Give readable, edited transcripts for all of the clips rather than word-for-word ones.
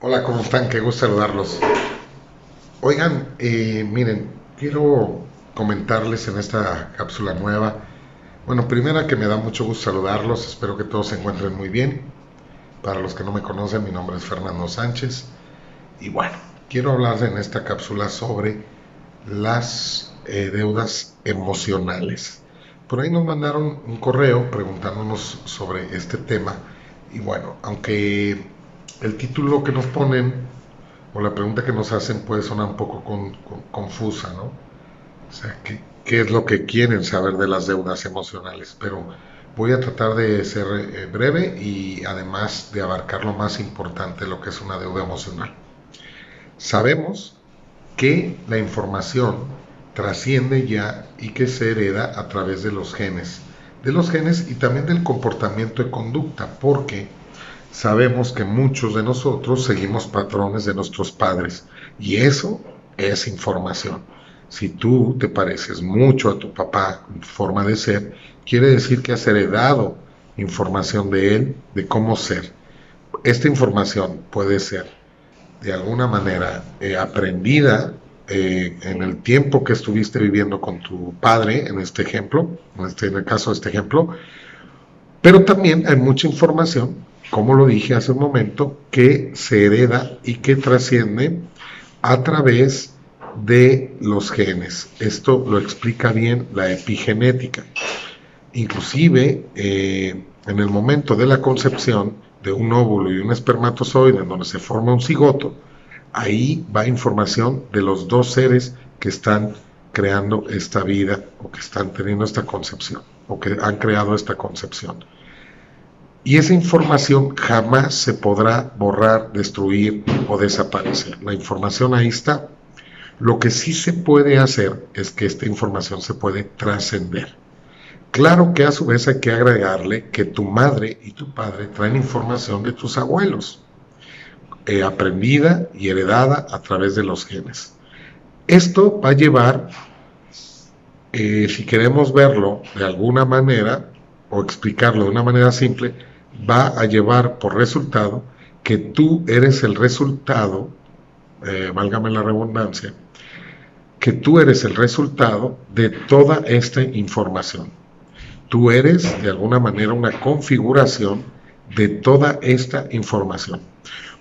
Hola, ¿cómo están? Qué gusto saludarlos. Oigan, miren, quiero comentarles en esta cápsula nueva. Bueno, primera que me da mucho gusto saludarlos, espero que todos se encuentren muy bien. Para los que no me conocen, mi nombre es Fernando Sánchez. Y bueno, quiero hablar en esta cápsula sobre las deudas emocionales. Por ahí nos mandaron un correo preguntándonos sobre este tema. Y bueno, aunque el título que nos ponen o la pregunta que nos hacen puede sonar un poco confusa, ¿no? O sea, ¿qué es lo que quieren saber de las deudas emocionales? Pero voy a tratar de ser breve y además de abarcar lo más importante, lo que es una deuda emocional. Sabemos que la información trasciende ya y que se hereda a través de los genes y también del comportamiento y conducta, porque sabemos que muchos de nosotros seguimos patrones de nuestros padres y eso es información. Si tú te pareces mucho a tu papá en forma de ser, quiere decir que has heredado información de él, de cómo ser. Esta información puede ser de alguna manera aprendida en el tiempo que estuviste viviendo con tu padre, en este ejemplo, en el caso de este ejemplo, pero también hay mucha información, como lo dije hace un momento, que se hereda y que trasciende a través de los genes. Esto lo explica bien la epigenética. Inclusive, en el momento de la concepción de un óvulo y un espermatozoide, en donde se forma un cigoto, ahí va información de los dos seres que están creando esta vida o que están teniendo esta concepción o que han creado esta concepción. Y esa información jamás se podrá borrar, destruir o desaparecer. La información ahí está. Lo que sí se puede hacer es que esta información se puede trascender. Claro que a su vez hay que agregarle que tu madre y tu padre traen información de tus abuelos, aprendida y heredada a través de los genes. Esto va a llevar, si queremos verlo de alguna manera o explicarlo de una manera simple, va a llevar por resultado que tú eres el resultado, válgame la redundancia, que tú eres el resultado de toda esta información. Tú eres de alguna manera una configuración de toda esta información.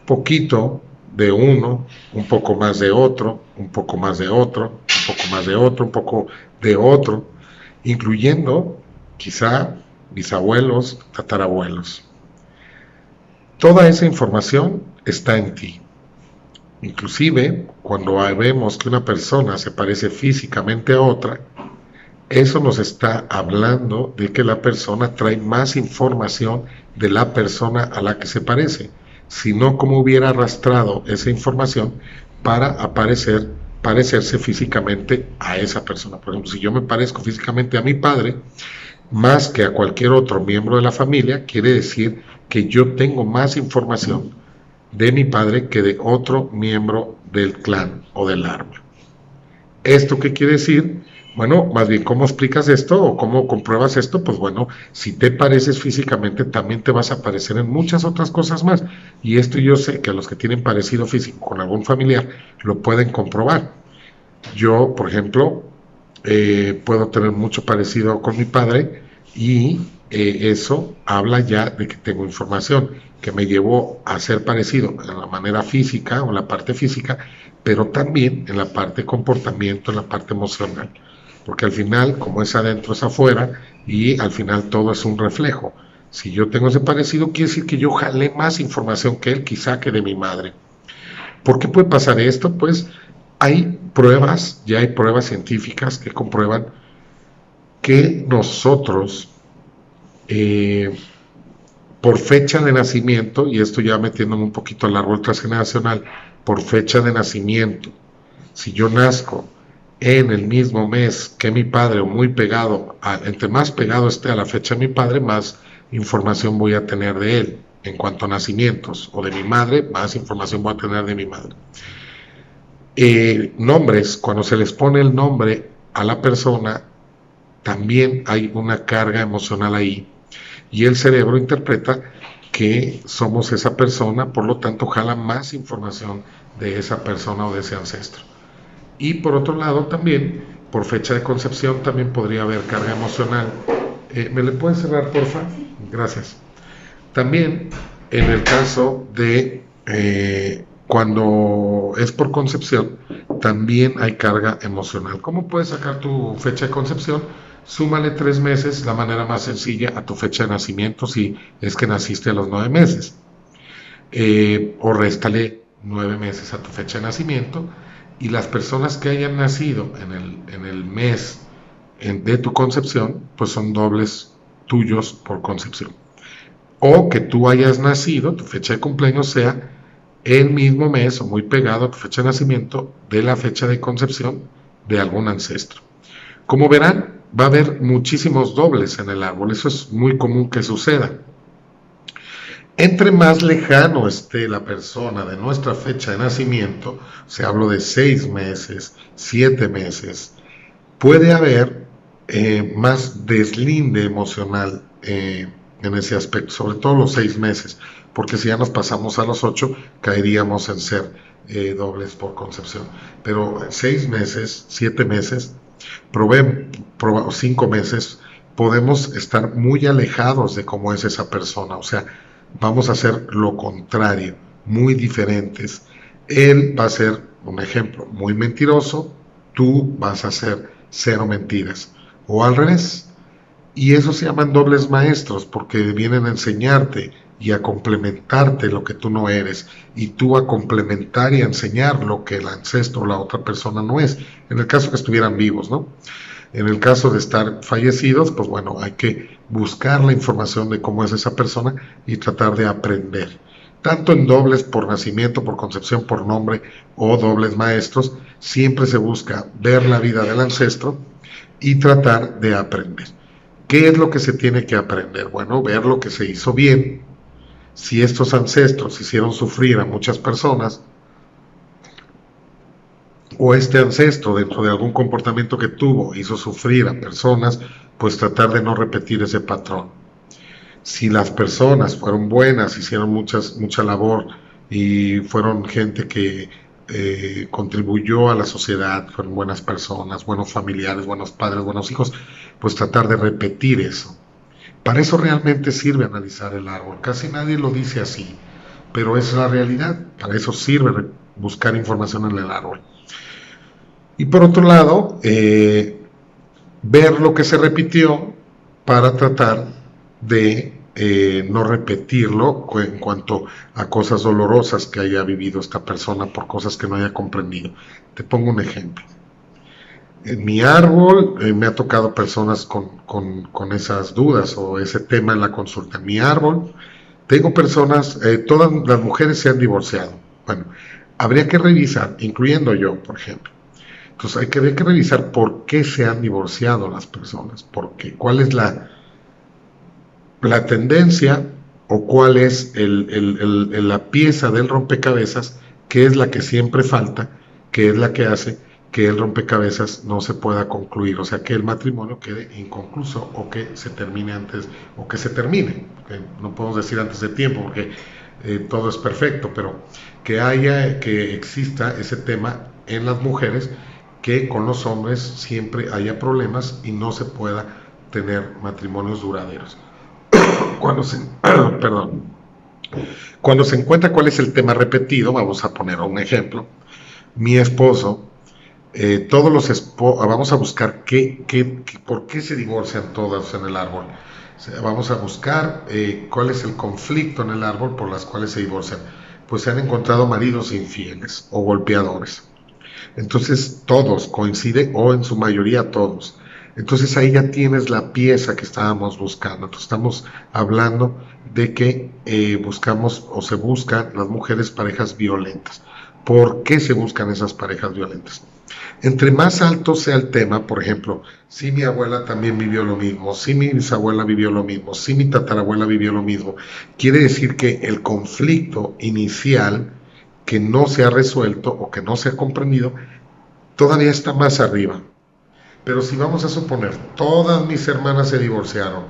Poquito de uno, un poco más de otro, un poco más de otro, un poco más de otro, un poco de otro, incluyendo quizá bisabuelos, tatarabuelos. Toda esa información está en ti. Inclusive, cuando vemos que una persona se parece físicamente a otra, eso nos está hablando de que la persona trae más información de la persona a la que se parece, sino como hubiera arrastrado esa información para parecerse físicamente a esa persona. Por ejemplo, si yo me parezco físicamente a mi padre, más que a cualquier otro miembro de la familia, quiere decir que yo tengo más información de mi padre que de otro miembro del clan o del árbol. ¿Esto qué quiere decir? Bueno, más bien, ¿cómo explicas esto o cómo compruebas esto? Pues bueno, si te pareces físicamente, también te vas a parecer en muchas otras cosas más. Y esto yo sé que a los que tienen parecido físico con algún familiar lo pueden comprobar. Yo, por ejemplo, puedo tener mucho parecido con mi padre y eso habla ya de que tengo información que me llevó a ser parecido en la manera física o en la parte física, pero también en la parte comportamiento, en la parte emocional. Porque al final, como es adentro, es afuera, y al final todo es un reflejo. Si yo tengo ese parecido, quiere decir que yo jalé más información que él, quizá que de mi madre. ¿Por qué puede pasar esto? Pues hay pruebas, ya hay pruebas científicas que comprueban que nosotros, por fecha de nacimiento, y esto ya metiéndome un poquito al árbol transgeneracional, por fecha de nacimiento, si yo nazco en el mismo mes que mi padre o muy pegado, entre más pegado esté a la fecha de mi padre, más información voy a tener de él en cuanto a nacimientos, o de mi madre, más información voy a tener de mi madre. Nombres, cuando se les pone el nombre a la persona, también hay una carga emocional ahí, y el cerebro interpreta que somos esa persona, por lo tanto jala más información de esa persona o de ese ancestro. Y por otro lado también, por fecha de concepción también podría haber carga emocional. ¿Me le puedes cerrar, porfa? Gracias. También en el caso de cuando es por concepción, también hay carga emocional. ¿Cómo puedes sacar tu fecha de concepción? Súmale 3 meses, la manera más sencilla, a tu fecha de nacimiento, si es que naciste a los 9 meses. O réstale 9 meses a tu fecha de nacimiento, y las personas que hayan nacido en el mes de tu concepción, pues son dobles tuyos por concepción. O que tú hayas nacido, tu fecha de cumpleaños sea el mismo mes o muy pegado a tu fecha de nacimiento de la fecha de concepción de algún ancestro. Como verán, va a haber muchísimos dobles en el árbol, eso es muy común que suceda. Entre más lejano esté la persona de nuestra fecha de nacimiento, se hablo de 6 meses, 7 meses, puede haber más deslinde emocional en ese aspecto, sobre todo los 6 meses, porque si ya nos pasamos a los 8, caeríamos en ser dobles por concepción. Pero 6 meses, 7 meses, 5 meses, podemos estar muy alejados de cómo es esa persona, o sea, vamos a hacer lo contrario, muy diferentes. Él va a ser, un ejemplo, muy mentiroso, tú vas a ser 0 mentiras, o al revés. Y eso se llaman dobles maestros, porque vienen a enseñarte y a complementarte lo que tú no eres, y tú a complementar y a enseñar lo que el ancestro o la otra persona no es, en el caso que estuvieran vivos, ¿no? En el caso de estar fallecidos, pues bueno, hay que buscar la información de cómo es esa persona y tratar de aprender. Tanto en dobles por nacimiento, por concepción, por nombre o dobles maestros, siempre se busca ver la vida del ancestro y tratar de aprender. ¿Qué es lo que se tiene que aprender? Bueno, ver lo que se hizo bien. Si estos ancestros hicieron sufrir a muchas personas, o este ancestro dentro de algún comportamiento que tuvo hizo sufrir a personas, pues tratar de no repetir ese patrón. Si las personas fueron buenas, hicieron mucha labor y fueron gente que contribuyó a la sociedad, fueron buenas personas, buenos familiares, buenos padres, buenos hijos, pues tratar de repetir eso. Para eso realmente sirve analizar el árbol. Casi nadie lo dice así, pero es la realidad. Para eso sirve buscar información en el árbol. Y por otro lado, ver lo que se repitió para tratar de no repetirlo en cuanto a cosas dolorosas que haya vivido esta persona por cosas que no haya comprendido. Te pongo un ejemplo. En mi árbol me ha tocado personas con esas dudas o ese tema en la consulta. En mi árbol tengo personas, todas las mujeres se han divorciado. Bueno, habría que revisar, incluyendo yo, por ejemplo. Entonces habría que revisar por qué se han divorciado las personas, cuál es la tendencia o cuál es la pieza del rompecabezas que es la que siempre falta, que es la que hace que el rompecabezas no se pueda concluir, o sea, que el matrimonio quede inconcluso o que se termine antes, o que se termine, okay, no podemos decir antes de tiempo porque todo es perfecto, pero que exista ese tema en las mujeres, que con los hombres siempre haya problemas y no se pueda tener matrimonios duraderos. Cuando se encuentra cuál es el tema repetido, vamos a poner un ejemplo. Mi esposo, vamos a buscar por qué se divorcian todas en el árbol. Vamos a buscar cuál es el conflicto en el árbol por las cuales se divorcian. Pues se han encontrado maridos infieles o golpeadores. Entonces todos coinciden, o en su mayoría todos. Entonces ahí ya tienes la pieza que estábamos buscando. Entonces estamos hablando de que buscamos o se buscan las mujeres parejas violentas. ¿Por qué se buscan esas parejas violentas? Entre más alto sea el tema, por ejemplo, si mi abuela también vivió lo mismo, si mi bisabuela vivió lo mismo, si mi tatarabuela vivió lo mismo, quiere decir que el conflicto inicial que no se ha resuelto o que no se ha comprendido todavía está más arriba. Pero si vamos a suponer, todas mis hermanas se divorciaron,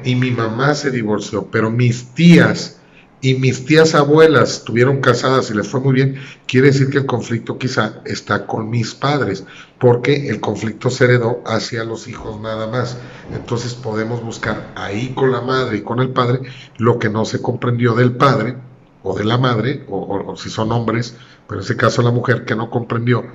y mi mamá se divorció, pero mis tías y mis tías abuelas estuvieron casadas y les fue muy bien, quiere decir que el conflicto quizá está con mis padres, porque el conflicto se heredó hacia los hijos nada más. Entonces podemos buscar ahí con la madre y con el padre lo que no se comprendió del padre o de la madre, o si son hombres, pero en ese caso la mujer que no comprendió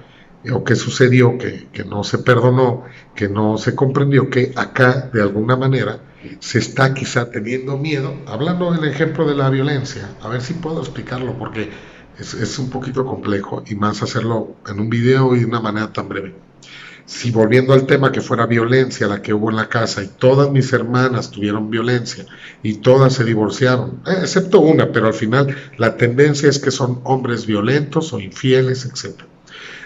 o que sucedió, que no se perdonó, que no se comprendió, que acá de alguna manera se está quizá teniendo miedo, hablando del ejemplo de la violencia, a ver si puedo explicarlo porque es un poquito complejo y más hacerlo en un video y de una manera tan breve. Si volviendo al tema que fuera violencia la que hubo en la casa y todas mis hermanas tuvieron violencia y todas se divorciaron, excepto una, pero al final la tendencia es que son hombres violentos o infieles, etc.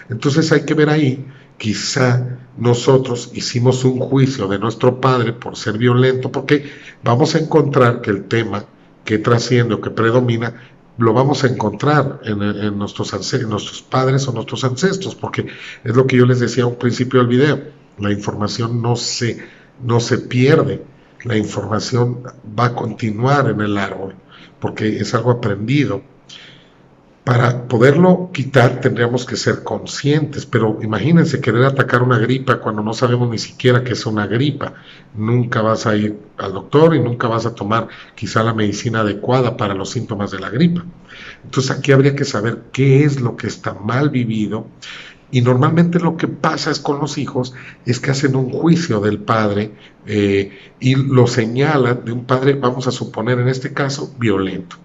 Entonces hay que ver ahí, quizá nosotros hicimos un juicio de nuestro padre por ser violento, porque vamos a encontrar que el tema que trasciende o que predomina, lo vamos a encontrar en nuestros padres o nuestros ancestros, porque es lo que yo les decía a un principio del video, la información no se pierde, la información va a continuar en el árbol, porque es algo aprendido. Para poderlo quitar tendríamos que ser conscientes, pero imagínense querer atacar una gripa cuando no sabemos ni siquiera que es una gripa. Nunca vas a ir al doctor y nunca vas a tomar quizá la medicina adecuada para los síntomas de la gripa. Entonces aquí habría que saber qué es lo que está mal vivido, y normalmente lo que pasa es con los hijos es que hacen un juicio del padre y lo señalan de un padre, vamos a suponer en este caso, violento.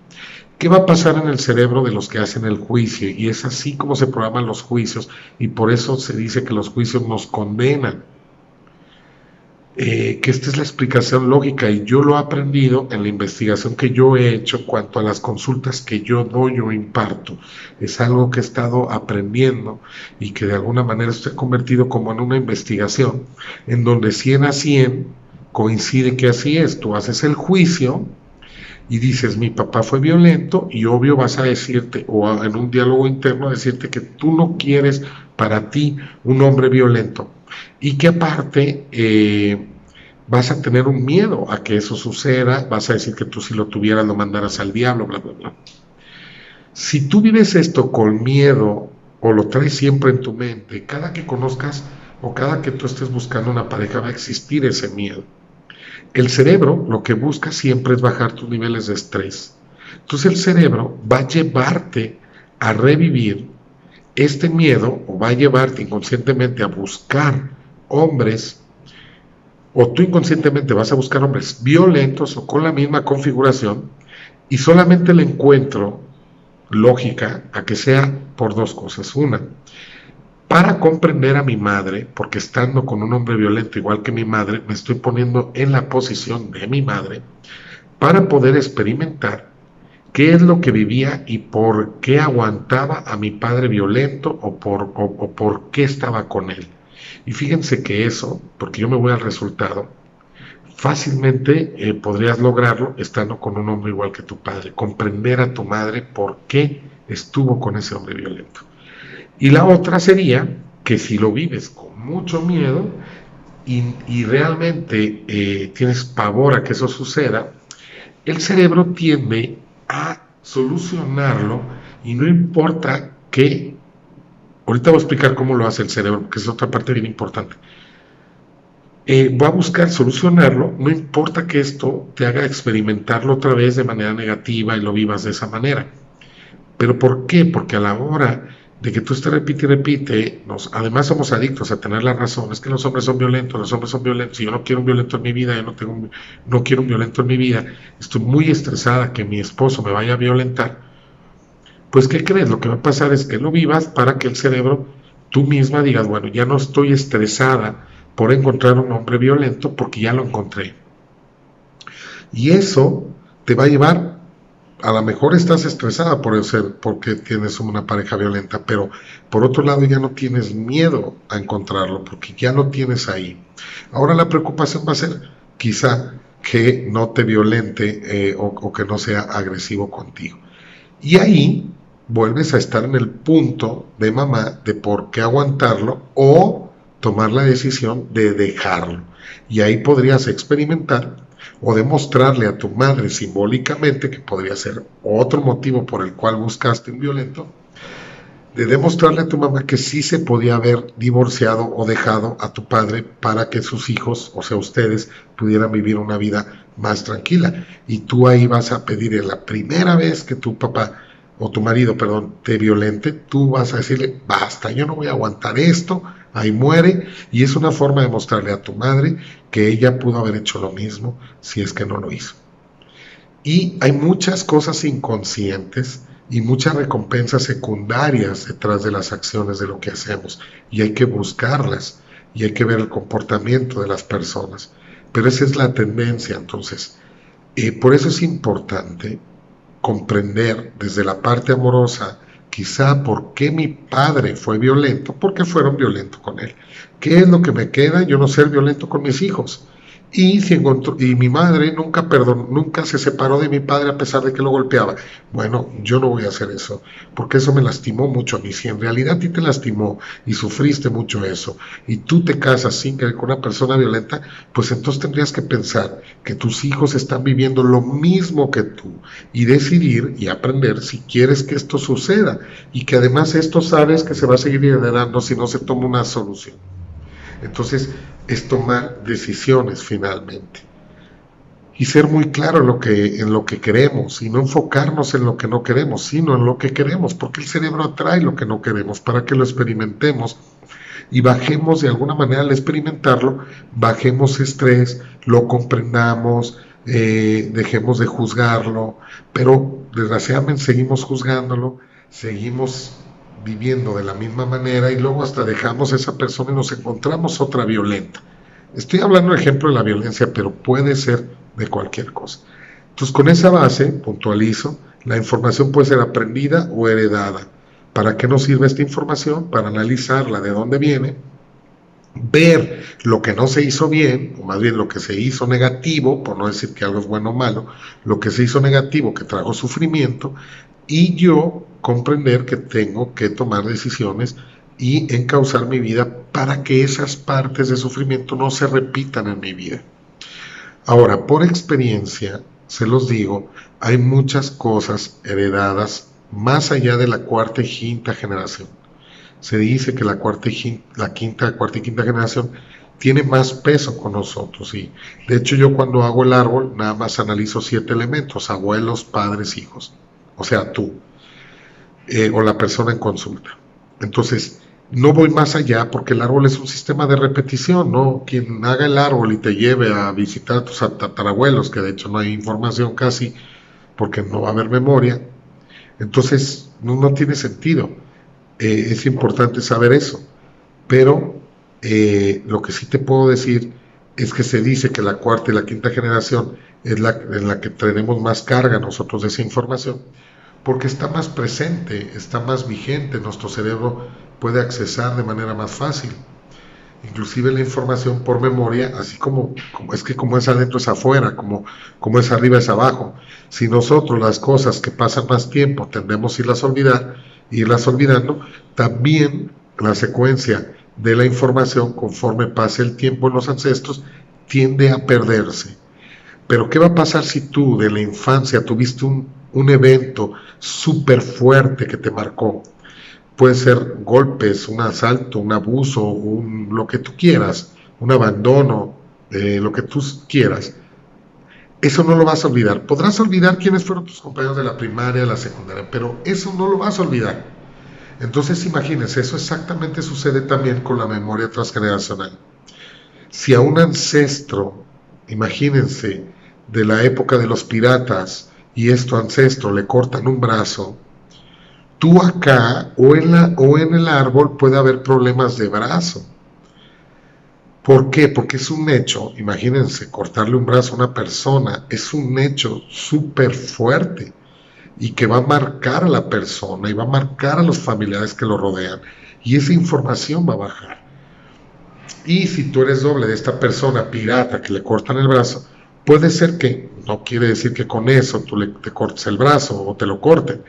¿Qué va a pasar en el cerebro de los que hacen el juicio? Y es así como se programan los juicios, y por eso se dice que los juicios nos condenan. Que esta es la explicación lógica, y yo lo he aprendido en la investigación que yo he hecho en cuanto a las consultas que yo doy o imparto. Es algo que he estado aprendiendo y que de alguna manera se ha convertido como en una investigación, en donde 100 a 100 coincide que así es. Tú haces el juicio y dices, mi papá fue violento, y obvio vas a decirte, o en un diálogo interno decirte que tú no quieres para ti un hombre violento, y que aparte vas a tener un miedo a que eso suceda, vas a decir que tú si lo tuvieras lo mandaras al diablo, bla, bla, bla. Si tú vives esto con miedo o lo traes siempre en tu mente, cada que conozcas o cada que tú estés buscando una pareja va a existir ese miedo. El cerebro lo que busca siempre es bajar tus niveles de estrés. Entonces el cerebro va a llevarte a revivir este miedo, o va a llevarte inconscientemente a buscar hombres, o tú inconscientemente vas a buscar hombres violentos o con la misma configuración, y solamente le encuentro lógica a que sea por dos cosas. Una, para comprender a mi madre, porque estando con un hombre violento igual que mi madre, me estoy poniendo en la posición de mi madre, para poder experimentar qué es lo que vivía y por qué aguantaba a mi padre violento, o por qué estaba con él. Y fíjense que eso, porque yo me voy al resultado, fácilmente podrías lograrlo estando con un hombre igual que tu padre, comprender a tu madre por qué estuvo con ese hombre violento. Y la otra sería que si lo vives con mucho miedo y realmente tienes pavor a que eso suceda, el cerebro tiende a solucionarlo, y no importa que, ahorita voy a explicar cómo lo hace el cerebro, porque es otra parte bien importante, va a buscar solucionarlo, no importa que esto te haga experimentarlo otra vez de manera negativa y lo vivas de esa manera. ¿Pero por qué? Porque a la hora de que tú estés repite y repite, además somos adictos a tener la razón, es que los hombres son violentos, yo no quiero un violento en mi vida, no quiero un violento en mi vida, estoy muy estresada que mi esposo me vaya a violentar. Pues ¿qué crees? Lo que va a pasar es que lo vivas para que el cerebro, tú misma digas, bueno, ya no estoy estresada por encontrar un hombre violento porque ya lo encontré. Y eso te va a llevar, a lo mejor estás estresada porque tienes una pareja violenta, pero por otro lado ya no tienes miedo a encontrarlo porque ya lo tienes ahí. Ahora la preocupación va a ser quizá que no te violente o que no sea agresivo contigo. Y ahí vuelves a estar en el punto de mamá de por qué aguantarlo o tomar la decisión de dejarlo. Y ahí podrías experimentar o demostrarle a tu madre simbólicamente, que podría ser otro motivo por el cual buscaste un violento, de demostrarle a tu mamá que sí se podía haber divorciado o dejado a tu padre para que sus hijos, o sea ustedes, pudieran vivir una vida más tranquila. Y tú ahí vas a pedir en la primera vez que tu papá o tu marido, perdón, te violente, tú vas a decirle, basta, yo no voy a aguantar esto, ahí muere. Y es una forma de mostrarle a tu madre que ella pudo haber hecho lo mismo si es que no lo hizo. Y hay muchas cosas inconscientes y muchas recompensas secundarias detrás de las acciones de lo que hacemos, y hay que buscarlas y hay que ver el comportamiento de las personas, pero esa es la tendencia. Entonces, por eso es importante comprender desde la parte amorosa, quizá por qué mi padre fue violento, porque fueron violentos con él. ¿Qué es lo que me queda? Yo no ser violento con mis hijos. Y mi madre nunca se separó de mi padre a pesar de que lo golpeaba. Bueno, yo no voy a hacer eso, porque eso me lastimó mucho a mí. Si en realidad a ti te lastimó y sufriste mucho eso, y tú te casas sin querer con una persona violenta, pues entonces tendrías que pensar que tus hijos están viviendo lo mismo que tú, y decidir y aprender si quieres que esto suceda, y que además esto sabes que se va a seguir heredando si no se toma una solución. Entonces, es tomar decisiones finalmente. Y ser muy claro en lo que queremos, y no enfocarnos en lo que no queremos, sino en lo que queremos, porque el cerebro atrae lo que no queremos, para que lo experimentemos y bajemos de alguna manera al experimentarlo, bajemos estrés, lo comprendamos, dejemos de juzgarlo, pero desgraciadamente seguimos juzgándolo, seguimos viviendo de la misma manera y luego hasta dejamos a esa persona y nos encontramos otra violenta. Estoy hablando de ejemplo de la violencia, pero puede ser de cualquier cosa. Entonces, con esa base, puntualizo, la información puede ser aprendida o heredada. ¿Para qué nos sirve esta información? Para analizarla, de dónde viene, ver lo que no se hizo bien, o más bien lo que se hizo negativo, por no decir que algo es bueno o malo, lo que se hizo negativo que trajo sufrimiento, y yo comprender que tengo que tomar decisiones y encauzar mi vida para que esas partes de sufrimiento no se repitan en mi vida. Ahora, por experiencia, se los digo, hay muchas cosas heredadas más allá de la cuarta y quinta generación. Se dice que la cuarta y quinta generación tiene más peso con nosotros, y de hecho yo cuando hago el árbol nada más analizo 7 elementos: abuelos, padres, hijos, o sea tú, o la persona en consulta. Entonces no voy más allá, porque el árbol es un sistema de repetición, ¿no? Quien haga el árbol y te lleve a visitar a tus tatarabuelos, que de hecho no hay información casi porque no va a haber memoria, entonces no tiene sentido. Es importante saber eso, pero lo que sí te puedo decir es que se dice que la cuarta y la quinta generación es en la que tenemos más carga nosotros de esa información, porque está más presente, está más vigente, nuestro cerebro puede accesar de manera más fácil, inclusive la información por memoria, así como es adentro es afuera, como es arriba es abajo. Si nosotros las cosas que pasan más tiempo tendemos a irlas olvidando, también la secuencia de la información conforme pase el tiempo en los ancestros tiende a perderse. Pero ¿qué va a pasar si tú de la infancia tuviste un evento súper fuerte que te marcó? Puede ser golpes, un asalto, un abuso, lo que tú quieras, un abandono, lo que tú quieras. Eso no lo vas a olvidar. Podrás olvidar quiénes fueron tus compañeros de la primaria, de la secundaria, pero eso no lo vas a olvidar. Entonces imagínense, eso exactamente sucede también con la memoria transgeneracional. Si a un ancestro, imagínense, de la época de los piratas, y tu ancestro le cortan un brazo, tú acá o en el árbol puede haber problemas de brazo. ¿Por qué? Porque es un hecho, imagínense, cortarle un brazo a una persona es un hecho súper fuerte y que va a marcar a la persona y va a marcar a los familiares que lo rodean, y esa información va a bajar. Y si tú eres doble de esta persona pirata que le cortan el brazo, puede ser que, no quiere decir que con eso tú te cortes el brazo o te lo corten,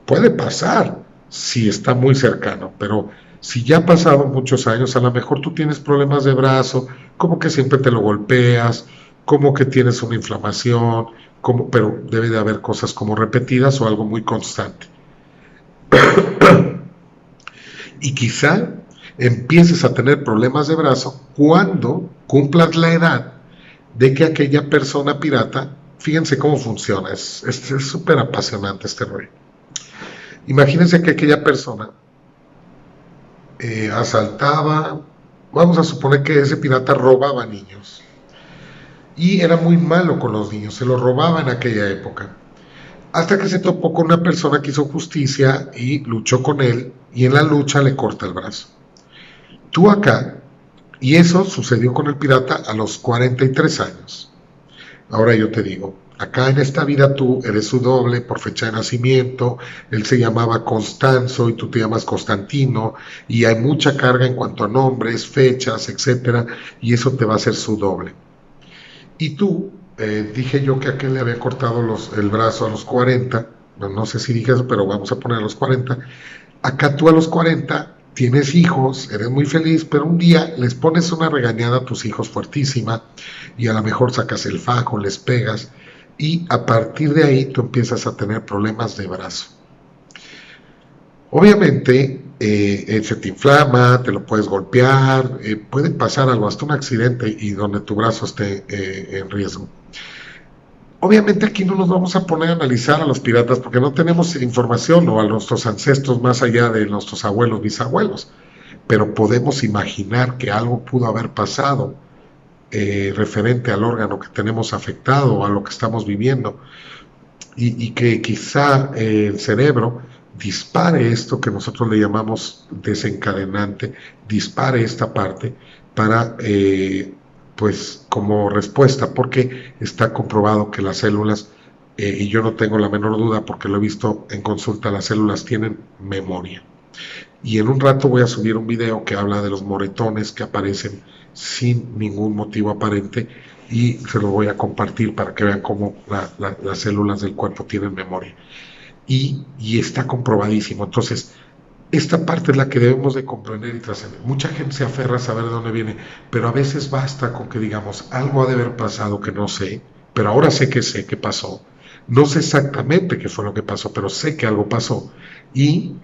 puede pasar si está muy cercano, pero si ya han pasado muchos años, a lo mejor tú tienes problemas de brazo, como que siempre te lo golpeas, como que tienes una inflamación, pero debe de haber cosas como repetidas o algo muy constante. Y quizá empieces a tener problemas de brazo cuando cumplas la edad de que aquella persona pirata, fíjense cómo funciona, es súper apasionante este rollo. Imagínense que aquella persona asaltaba, vamos a suponer que ese pirata robaba niños y era muy malo con los niños, se los robaba en aquella época. Hasta que se topó con una persona que hizo justicia y luchó con él, y en la lucha le corta el brazo. Tú acá, y eso sucedió con el pirata a los 43 años. Ahora yo te digo, acá en esta vida tú eres su doble por fecha de nacimiento, él se llamaba Constanzo y tú te llamas Constantino, y hay mucha carga en cuanto a nombres, fechas, etcétera, y eso te va a hacer su doble. Y tú, dije yo que a aquel le había cortado el brazo a los 40, no sé si dije eso, pero vamos a poner a los 40. Acá tú a los 40 tienes hijos, eres muy feliz, pero un día les pones una regañada a tus hijos fuertísima y a lo mejor sacas el fajo, les pegas y a partir de ahí tú empiezas a tener problemas de brazo. Obviamente se te inflama, te lo puedes golpear, puede pasar algo, hasta un accidente y donde tu brazo esté en riesgo. Obviamente aquí no nos vamos a poner a analizar a los piratas porque no tenemos información o a nuestros ancestros más allá de nuestros abuelos, bisabuelos, pero podemos imaginar que algo pudo haber pasado referente al órgano que tenemos afectado o a lo que estamos viviendo y que quizá el cerebro dispare esto que nosotros le llamamos desencadenante, dispare esta parte para pues como respuesta, porque está comprobado que las células, y yo no tengo la menor duda porque lo he visto en consulta, las células tienen memoria. Y en un rato voy a subir un video que habla de los moretones que aparecen sin ningún motivo aparente y se los voy a compartir para que vean cómo las células del cuerpo tienen memoria. Y está comprobadísimo. Entonces, esta parte es la que debemos de comprender y trascender. Mucha gente se aferra a saber de dónde viene, pero a veces basta con que digamos, algo ha de haber pasado que no sé, pero ahora sé que pasó. No sé exactamente qué fue lo que pasó, pero sé que algo pasó. Y,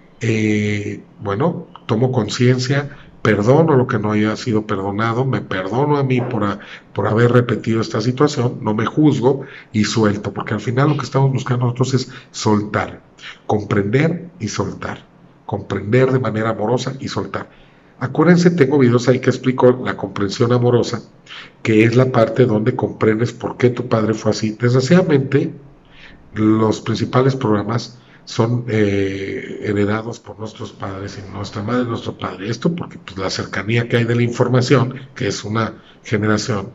bueno, tomo conciencia, perdono lo que no haya sido perdonado, me perdono a mí por haber repetido esta situación, no me juzgo y suelto, porque al final lo que estamos buscando nosotros es soltar, comprender y soltar. Comprender de manera amorosa y soltar. Acuérdense, tengo videos ahí que explico la comprensión amorosa, que es la parte donde comprendes por qué tu padre fue así. Desgraciadamente, los principales programas son heredados por nuestros padres y nuestra madre y nuestro padre. Esto porque pues, la cercanía que hay de la información, que es una generación,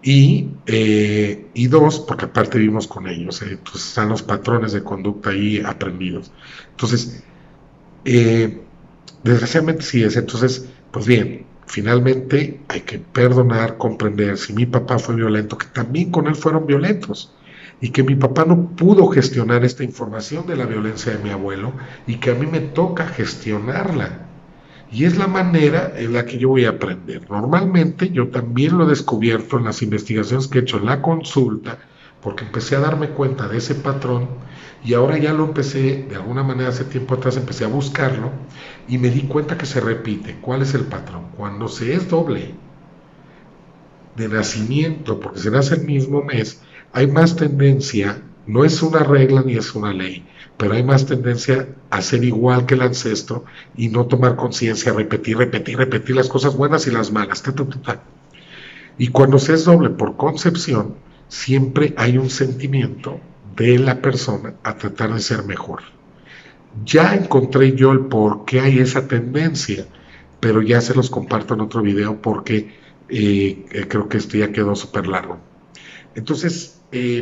y dos, porque aparte vivimos con ellos, pues están los patrones de conducta ahí aprendidos. Entonces, desgraciadamente sí es. Entonces, pues bien, finalmente hay que perdonar, comprender. Si mi papá fue violento, que también con él fueron violentos, y que mi papá no pudo gestionar esta información de la violencia de mi abuelo, y que a mí me toca gestionarla. Y es la manera en la que yo voy a aprender. Normalmente yo también lo he descubierto en las investigaciones que he hecho en la consulta, porque empecé a darme cuenta de ese patrón y ahora ya lo empecé, de alguna manera hace tiempo atrás empecé a buscarlo y me di cuenta que se repite. ¿Cuál es el patrón? Cuando se es doble de nacimiento, porque se nace el mismo mes, hay más tendencia, no es una regla ni es una ley, pero hay más tendencia a ser igual que el ancestro y no tomar conciencia, repetir las cosas buenas y las malas. Y cuando se es doble por concepción, siempre hay un sentimiento de la persona a tratar de ser mejor. Ya encontré yo el por qué hay esa tendencia, pero ya se los comparto en otro video porque creo que esto ya quedó súper largo. Entonces,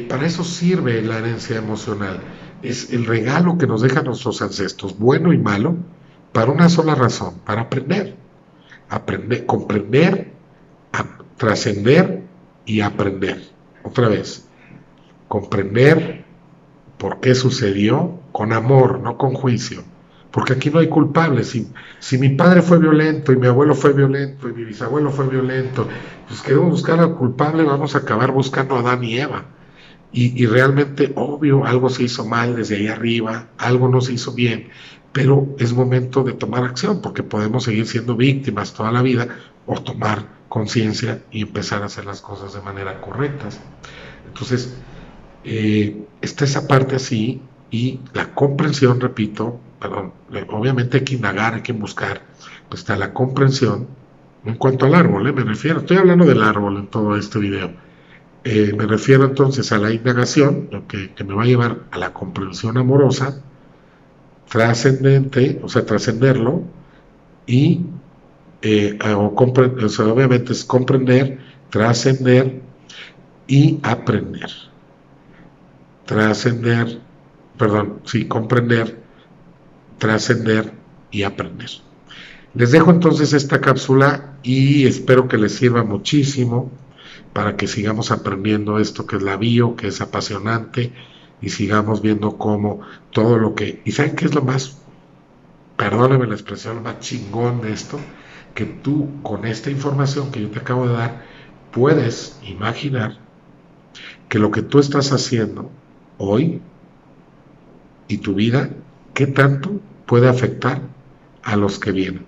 para eso sirve la herencia emocional. Es el regalo que nos dejan nuestros ancestros, bueno y malo, para una sola razón, para aprender, comprender, trascender y aprender. Otra vez, comprender por qué sucedió con amor, no con juicio, porque aquí no hay culpables. Si mi padre fue violento y mi abuelo fue violento y mi bisabuelo fue violento, pues queremos buscar al culpable, vamos a acabar buscando a Adán y Eva. Y realmente, obvio, algo se hizo mal desde ahí arriba, algo no se hizo bien, pero es momento de tomar acción, porque podemos seguir siendo víctimas toda la vida o tomar conciencia y empezar a hacer las cosas de manera correcta. Entonces, está esa parte así, y la comprensión, repito, perdón, obviamente hay que indagar, hay que buscar, pues está la comprensión en cuanto al árbol, me refiero, estoy hablando del árbol en todo este video. Me refiero entonces a la indagación, lo que me va a llevar a la comprensión amorosa, trascendente, o sea, trascenderlo, y o sea, obviamente es comprender, trascender y aprender. Trascender, perdón, sí, comprender, trascender y aprender. Les dejo entonces esta cápsula y espero que les sirva muchísimo para que sigamos aprendiendo esto que es la bio, que es apasionante, y sigamos viendo cómo todo lo que... ¿Y saben qué es lo más, perdónenme la expresión, lo más chingón de esto? Que tú con esta información que yo te acabo de dar, puedes imaginar que lo que tú estás haciendo hoy y tu vida, ¿qué tanto puede afectar a los que vienen?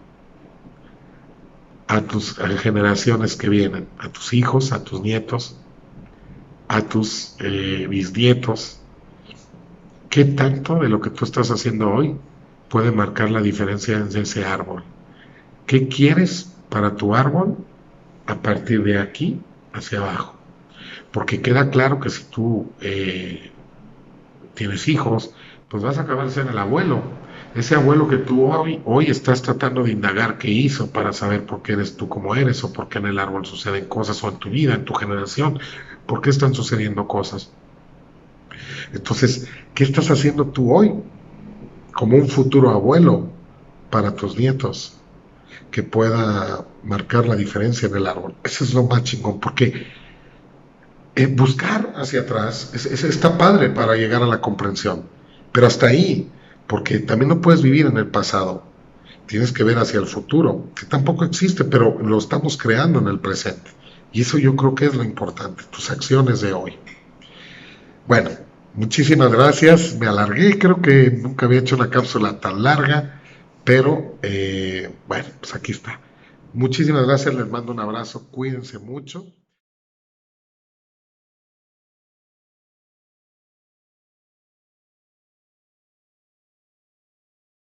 A tus generaciones que vienen, a tus hijos, a tus nietos, a tus bisnietos. ¿Qué tanto de lo que tú estás haciendo hoy puede marcar la diferencia en ese árbol? ¿Qué quieres para tu árbol a partir de aquí hacia abajo? Porque queda claro que si tú tienes hijos, pues vas a acabar de ser el abuelo. Ese abuelo que tú hoy estás tratando de indagar qué hizo para saber por qué eres tú como eres, o por qué en el árbol suceden cosas, o en tu vida, en tu generación, por qué están sucediendo cosas. Entonces, ¿qué estás haciendo tú hoy como un futuro abuelo para tus nietos que pueda marcar la diferencia en el árbol? Eso es lo más chingón, porque buscar hacia atrás está padre para llegar a la comprensión, pero hasta ahí, porque también no puedes vivir en el pasado, tienes que ver hacia el futuro, que tampoco existe, pero lo estamos creando en el presente, y eso yo creo que es lo importante, tus acciones de hoy. Bueno, muchísimas gracias, me alargué, creo que nunca había hecho una cápsula tan larga, pero bueno, pues aquí está. Muchísimas gracias, les mando un abrazo, cuídense mucho.